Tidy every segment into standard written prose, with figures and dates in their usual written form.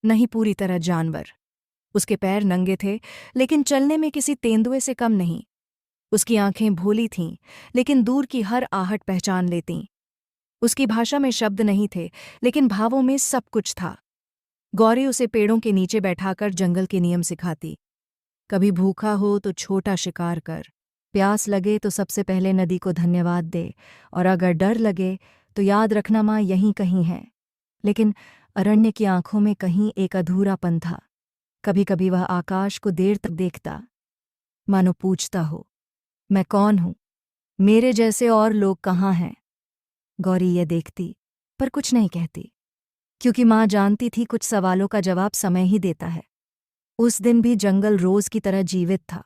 नहीं पूरी तरह जानवर। उसके पैर नंगे थे, लेकिन चलने में किसी तेंदुए से कम नहीं। उसकी आंखें भोली थीं, लेकिन दूर की हर आहट पहचान लेतीं। उसकी भाषा में शब्द नहीं थे, लेकिन भावों में सब कुछ था। गौरी उसे पेड़ों के नीचे बैठाकर जंगल के नियम सिखाती। कभी भूखा हो तो छोटा शिकार कर, प्यास लगे तो सबसे पहले नदी को धन्यवाद दे, और अगर डर लगे तो याद रखना माँ यहीं कहीं है। लेकिन अरण्य की आंखों में कहीं एक अधूरापन था। कभी कभी वह आकाश को देर तक देखता, मानो पूछता हो, मैं कौन हूं? मेरे जैसे और लोग कहाँ हैं? गौरी ये देखती, पर कुछ नहीं कहती, क्योंकि माँ जानती थी कुछ सवालों का जवाब समय ही देता है। उस दिन भी जंगल रोज की तरह जीवित था।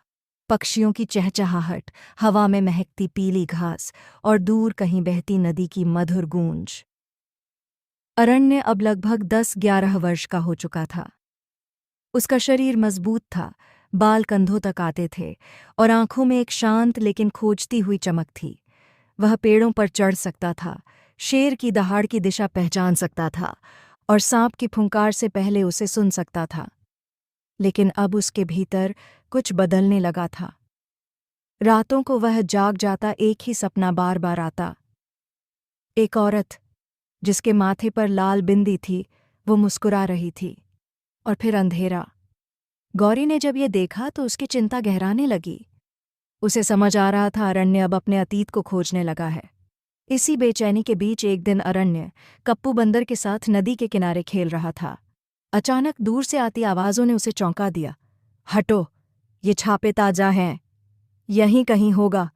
पक्षियों की चहचहाहट, हवा में महकती पीली घास, और दूर कहीं बहती नदी की मधुर गूंज। अरण्य अब लगभग 10-11 वर्ष का हो चुका था। उसका शरीर मजबूत था, बाल कंधों तक आते थे, और आंखों में एक शांत लेकिन खोजती हुई चमक थी। वह पेड़ों पर चढ़ सकता था, शेर की दहाड़ की दिशा पहचान सकता था, और सांप की फुंकार से पहले उसे सुन सकता था। लेकिन अब उसके भीतर कुछ बदलने लगा था। रातों को वह जाग जाता, एक ही सपना बार बार आता। एक औरत, जिसके माथे पर लाल बिंदी थी, वो मुस्कुरा रही थी। और फिर अंधेरा। गौरी ने जब ये देखा तो उसकी चिंता गहराने लगी। उसे समझ आ रहा था अरण्य अब अपने अतीत को खोजने लगा है। इसी बेचैनी के बीच एक दिन अरण्य कप्पू बंदर के साथ नदी के किनारे खेल रहा था। अचानक दूर से आती आवाज़ों ने उसे चौंका दिया। हटो, ये छापे ताजा हैं। यहीं कहीं होगा।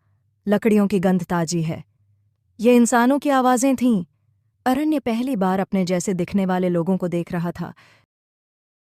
लकड़ियों की गंध ताजी है। ये इंसानों की आवाज़ें थीं। अरण्य पहली बार अपने जैसे दिखने वाले लोगों को देख रहा था,